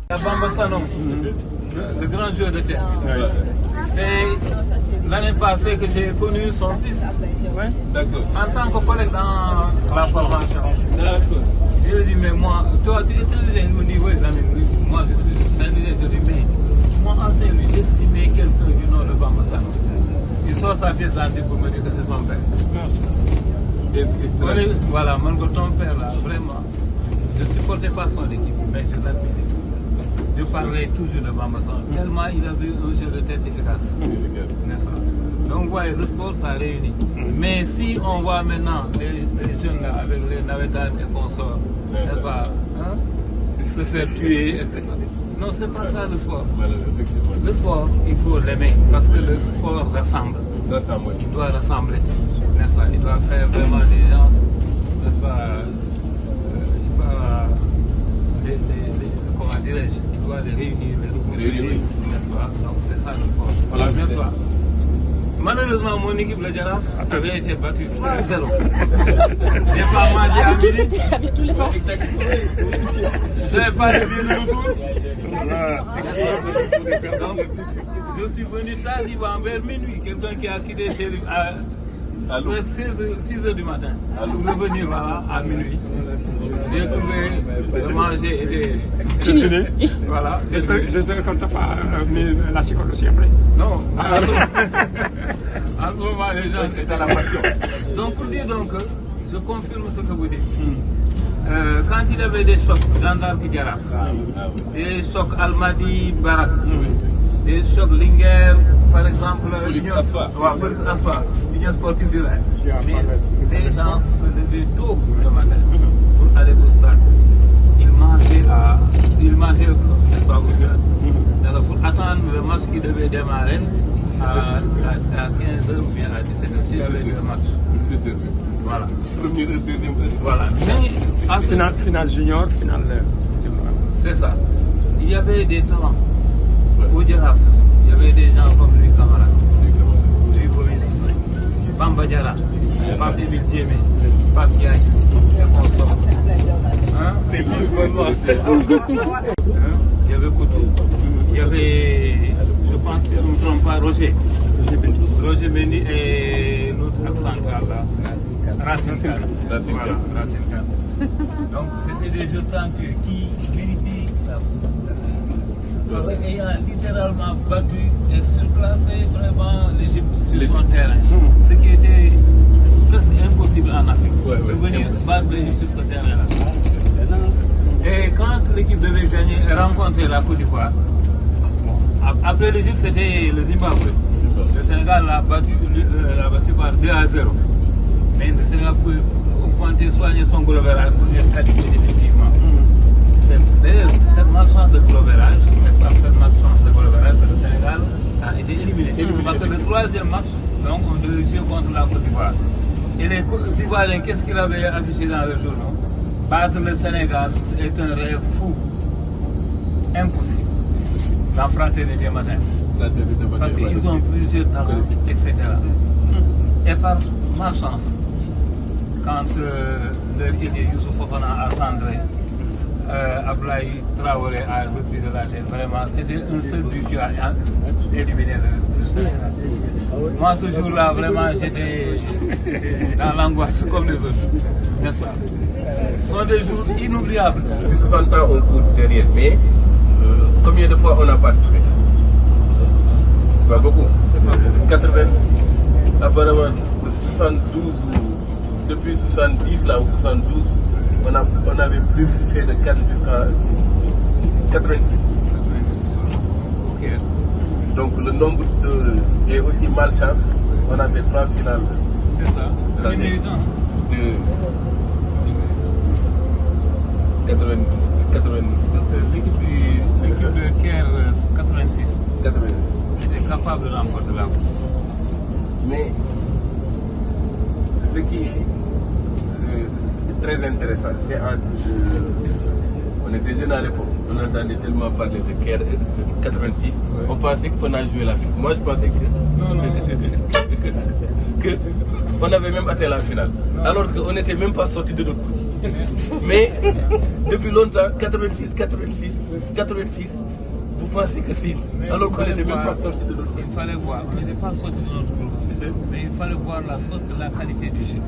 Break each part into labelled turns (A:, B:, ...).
A: Bamba Sanom, le grand joueur de terre. C'est l'année passée que j'ai connu son fils.
B: Ouais. D'accord.
A: En tant que collègue dans la formation.
B: D'accord.
A: Je lui dis, mais moi, toi, tu es Saint-Louisien. Il me dit, oui, moi, je suis Saint-Louisien. Je lui dis, mais moi, en Saint-Louis, j'estimais quelqu'un du nom de Bamba Sanom. Il sort sa pièce d'identité pour me dire que c'est son père. Voilà, mon ton père là, vraiment, je ne supportais pas son équipe, mais je l'admirais. Je parlais toujours de Bamba Sanom, tellement il avait un jeu de tête efficace, n'est-ce pas? Donc, vous voyez, le sport, ça réunit. Mais si on voit maintenant les jeunes là, avec les navettanes et consorts, n'est-ce pas, hein, se faire tuer, etc. Non, c'est pas ça le sport. Le sport, il faut l'aimer, parce que le sport rassemble. Il doit rassembler, n'est-ce pas? Il doit faire vraiment des gens, n'est-ce pas? Comment dirais-je? Il doit les réunir, les regrouper, n'est-ce pas? Donc c'est ça le sport. Voilà, n'est-ce pas? Malheureusement, mon équipe, le Jaraaf, avait été battue 3-0. J'ai pas mangé à midi.
C: Avec tous les forces.
A: Je n'avais pas de billet de retour. Donc, je suis venu tardivement vers minuit. Quelqu'un qui a quitté chez lui à 6 heures du matin. Pour revenir voilà, à minuit. J'ai trouvé le manger était
C: fini.
A: Voilà.
D: J'espère qu'on t'a pas mis la psychologie aussi après.
A: Non. En ce moment, les gens étaient à la passion. Donc, pour dire donc, je confirme ce que vous dites. Quand il y avait des chocs, gendarme qui Jaraaf, des chocs Almadi Barak, des chocs Linger, par exemple, l'Union sportive du Rail. Mais les gens se levaient tôt le matin pour aller au stade. Ils mangeaient n'est-ce pas, au stade. Pour attendre le match qui devait démarrer à 15h ou bien à 17h, s'il y avait deux matchs. Voilà.
B: Première et deuxième. Voilà.
A: Mais
D: finale junior, finale.
A: C'est ça. Il y avait des talents. Au Jaraaf, il y avait des gens comme Louis Camara, Louis Boris, Bamba Diarra, Pape Émile Diémé, Pape Yaye, et consorts. C'est plus vraiment. Il y avait Koutou, il y avait, je pense, si je ne me trompe pas, Roger Mendy et l'autre accent là, Racine Kane. Voilà, Racine Kane. Donc c'était des jeux talentueux qui vérifient la parce qu'ayant littéralement battu et surclassé vraiment l'Égypte sur son terrain, ce qui était presque impossible en Afrique, de venir battre l'Égypte sur ce terrain-là. Et quand l'équipe devait gagner et rencontrer la Côte d'Ivoire, après l'Égypte c'était le Zimbabwe. Le Sénégal l'a battu par 2-0. Mais le Sénégal pouvait augmenter, soigner son globérage pour être qualifié définitivement. D'ailleurs, cette malchance de globérage, c'est par cette malchance de globérage que le Sénégal a été éliminé. Parce que le troisième match, donc, on devait jouer contre la Côte d'Ivoire. Et les Ivoiriens, qu'est-ce qu'ils avaient affiché dans le journal? Battre le Sénégal est un rêve fou. Impossible. La fraternité matin. Parce qu'ils ont plusieurs talents, etc. Et par malchance, quand leur ailier Youssouf Fofana a cendré, Ablaye Traoré a repris de la tête. Vraiment, c'était un seul but qui a éliminé le Sénégal. Moi, ce jour-là, vraiment, j'étais dans l'angoisse comme les autres. N'est-ce pas? Ce sont des jours inoubliables.
B: Depuis 60 ans, on court derrière, mais combien de fois on a participé? C'est pas beaucoup.
A: C'est pas beaucoup.
B: 80, apparemment, 72, depuis 70 là, ou 72, on avait plus fait de 4 jusqu'à 90.
A: Ok.
B: Donc le nombre de... Et aussi malchance, on avait 3 finales.
A: C'est ça. C'est méritant.
B: De 80.
A: L'équipe de Caire 86 était capable de remporter la coupe.
B: Mais ce qui est très intéressant, c'est on était jeunes à l'époque, on entendait tellement parler de Caire et de 86, on pensait qu'on a joué la finale. Moi je pensais que on avait même atteint la finale, alors qu'on n'était même pas sorti de notre groupe. Mais depuis longtemps, 86, 86, 86, vous pensez que si, alors qu'on n'était même pas sorti de notre groupe.
A: Il fallait voir, on n'était pas sorti de notre groupe, mais il fallait voir la qualité du jeu.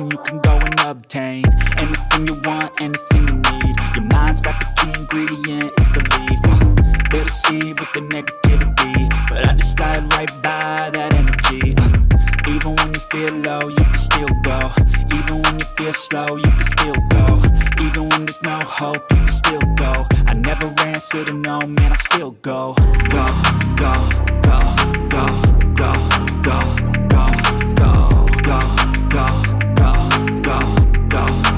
C: information you can go and obtain. Anything you want, anything you need. Your mind's got the key ingredient, it's belief. They deceive with the negativity, but I just slide right by that energy. Even when you feel low, you can still go. Even when you feel slow, you can still go. Even when there's no hope, you can still go. I never answer to no, man, I still go. Go, go, go, go, go, go, go, go, go, go, go, go, go, go,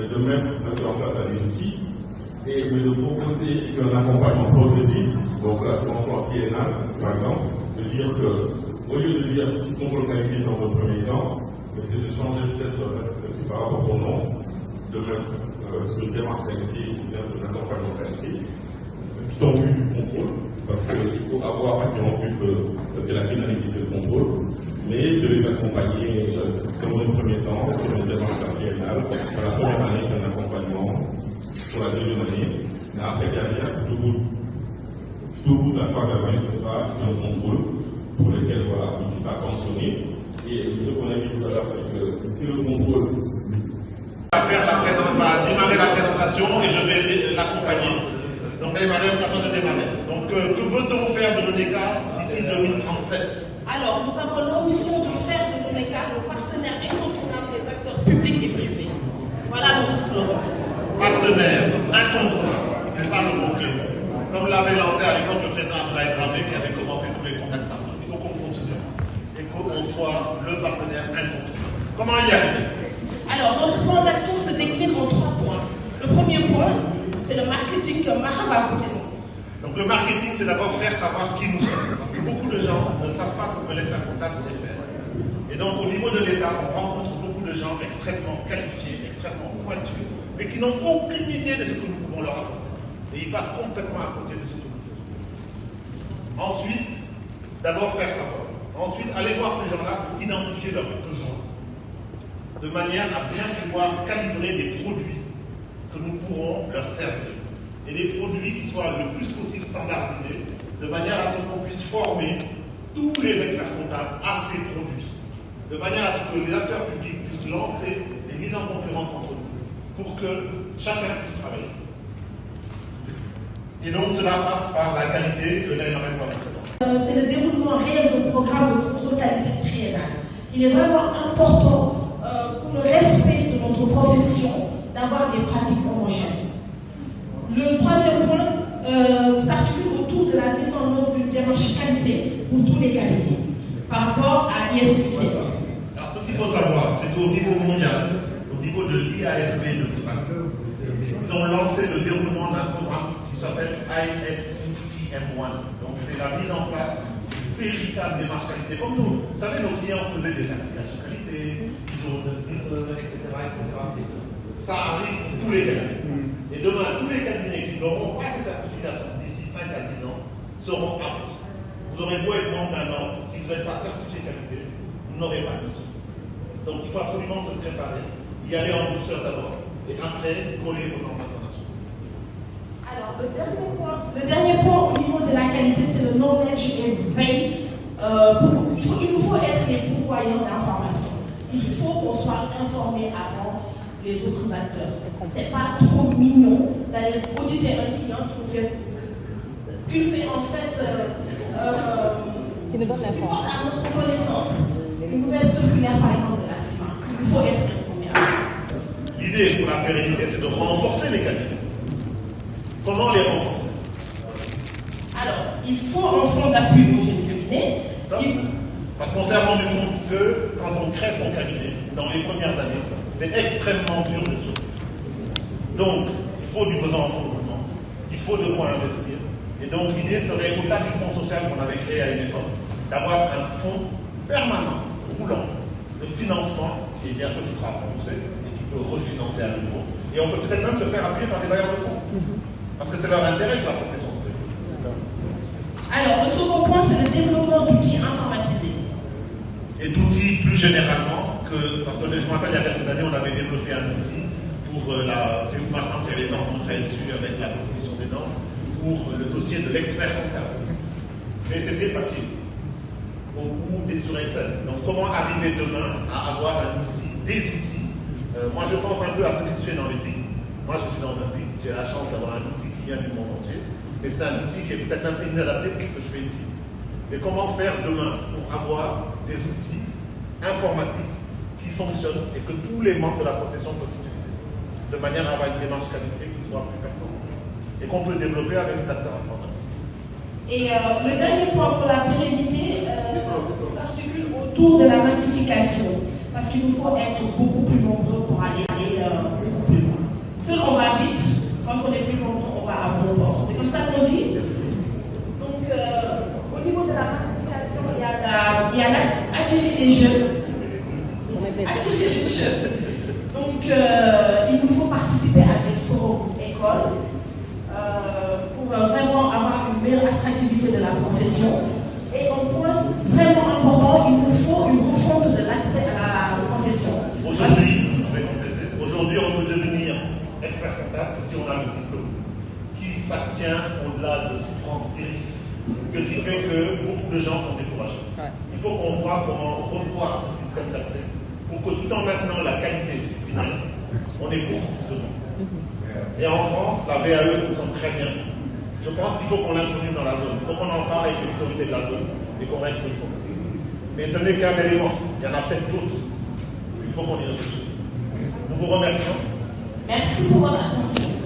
E: de mettre en place des outils et de proposer un accompagnement progressif, donc là sur un plan triennal, par exemple, de dire que, au lieu de dire qui contrôle qualité dans un premier temps, c'est de changer peut-être par rapport au nom, de mettre sur une démarche qualité ou bien de l'accompagnement qualité, tout en vue du contrôle, parce qu'il faut avoir en vue que la finalité c'est le contrôle, mais de les accompagner dans un premier temps sur une démarche triennale. Dans la première année, c'est un accompagnement, sur la deuxième année, mais après derrière, tout au bout de la phase d'avant, ce sera un contrôle pour lequel voilà, il sera sanctionné. Et ce qu'on a dit tout à l'heure, c'est que si le contrôle
F: va démarrer la présentation et je vais l'accompagner. Donc elle va attendre de démarrer. Donc que veut-on faire de l'ONECA d'ici 2037?
G: Alors, nous avons l'ambition de faire de l'ONECA le partenaire incontournable des acteurs publics et privés. Voilà notre slogan.
F: Partenaire incontournable, c'est ça le mot-clé. Comme l'avait lancé à l'époque le président Abdoulaye Dramé qui avait commencé tous les contacts partout. Il faut qu'on continue et qu'on soit le partenaire incontournable. Comment y arriver?
G: Alors, notre plan d'action se décline en 3 points. Le premier point, c'est le marketing que Maha va vous présenter.
F: Donc le marketing, c'est d'abord faire savoir qui nous sommes. Parce que beaucoup de gens ne savent pas ce que l'expert comptable sait faire. Et donc au niveau de l'État, on rencontre beaucoup de gens extrêmement qualifiés, extrêmement pointus, mais qui n'ont aucune idée de ce que nous pouvons leur apporter. Et ils passent complètement à côté de ce que nous faisons. Ensuite, d'abord faire savoir. Ensuite, aller voir ces gens-là pour identifier leurs besoins. De manière à bien pouvoir calibrer des produits que nous pourrons leur servir. Et des produits qui soient le plus possible standardisés, de manière à ce qu'on puisse former tous les experts comptables à ces produits, de manière à ce que les acteurs publics puissent lancer des mises en concurrence entre nous, pour que chacun puisse travailler. Et donc cela passe par la qualité que l'énormément de présence.
G: C'est le déroulement réel du programme de contrôle qualité triennal. Il est vraiment important pour le respect de notre profession d'avoir des pratiques homogènes. Le troisième point s'articule autour de la mise en œuvre d'une démarche qualité pour tous les cabinets par rapport à l'ISPC.
F: Alors ce qu'il faut savoir, c'est qu'au niveau mondial, au niveau de l'IASB de FAC, ils ont lancé le déroulement d'un programme qui s'appelle ISPCM1. Donc c'est la mise en place d'une véritable démarche qualité. Comme nous, vous savez, nos clients faisaient des certifications qualité, ISO 9001, etc., etc. Ça arrive pour tous les cabinets. Et demain, tous les cabinets qui n'auront pas ces certifications d'ici 5 à 10 ans seront aptes. Vous aurez beau être membre d'un an, si vous n'êtes pas certifié qualité, vous n'aurez pas de mission. Donc il faut absolument se préparer, y aller en douceur d'abord, et après coller aux normes internationales.
G: Alors, le dernier point au niveau de la qualité, c'est le knowledge et veille. Il nous faut être les pourvoyeurs d'informations. Il faut qu'on soit informé avant les autres acteurs. C'est pas trop mignon d'aller auditer un client qui fait en fait qui ne porte à notre connaissance une nouvelle circulaire par exemple de la CIMA. Il faut être informé avant.
F: L'idée pour la pérennité, c'est de renforcer les cabinets. Comment les renforcer?
G: Alors, il faut un fonds d'appui aux jeunes cabinets.
F: Parce qu'on s'est rendu compte que quand on crée son cabinet, dans les premières années, c'est extrêmement dur de survivre. Donc, il faut du besoin en fondement, il faut de quoi investir. Et donc, l'idée serait, au-delà du fonds social qu'on avait créé à une époque, d'avoir un fonds permanent, roulant, de financement, et bien sûr qui sera remboursé, et qui peut refinancer à nouveau. Et on peut peut-être même se faire appuyer par des bailleurs de fonds. Parce que c'est leur intérêt que la profession se fait.
G: Alors, le second point, c'est le développement d'outils informatisés.
F: Et d'outils plus généralement, parce que je me rappelle, il y a quelques années, on avait développé un outil pour c'est Oumar Sam qui avait énormément travaillé dessus avec la proposition des normes, pour le dossier de l'expert comptable. Mais c'était papier, ou sur Excel. Donc comment arriver demain à avoir un outil, des outils. Moi je pense un peu à ce qui se fait dans les pays. Moi je suis dans un pays, j'ai la chance d'avoir un outil qui vient du monde entier. Mais c'est un outil qui est peut-être un peu inadapté pour ce que je fais ici. Mais comment faire demain pour avoir des outils informatiques qui fonctionnent et que tous les membres de la profession peuvent utiliser, de manière à avoir une démarche qualité qui soit plus performante et qu'on peut développer avec les acteurs informatiques.
G: Et le dernier point pour la pérennité s'articule autour de la massification, parce qu'il nous faut être beaucoup plus nombreux pour aller beaucoup plus loin. Seul on va vite, quand on est plus nombreux, on va à bon port. C'est comme ça qu'on dit. Donc, au niveau de la massification, il y a attirer les jeunes. Attirer les jeunes. Donc, il nous faut participer à des forums écoles pour vraiment avoir une meilleure attractivité de la profession. Et un point vraiment important, il nous faut une refonte de l'accès à la profession.
F: Aujourd'hui, je vais compléter. Aujourd'hui, on peut devenir expert comptable si on a le diplôme qui s'abstient au-delà de souffrances terribles. Ce qui fait que beaucoup de gens sont découragés. Il faut qu'on voit comment revoir ce système d'accès pour que tout en maintenant la qualité finale, on ait beaucoup plus de monde. Et en France, la VAE fonctionne très bien. Je pense qu'il faut qu'on l'introduise dans la zone. Il faut qu'on en parle avec les autorités de la zone et qu'on règle ce problème. Mais ce n'est qu'un élément. Il y en a peut-être d'autres. Il faut qu'on y réfléchisse. Nous vous remercions.
G: Merci pour votre attention.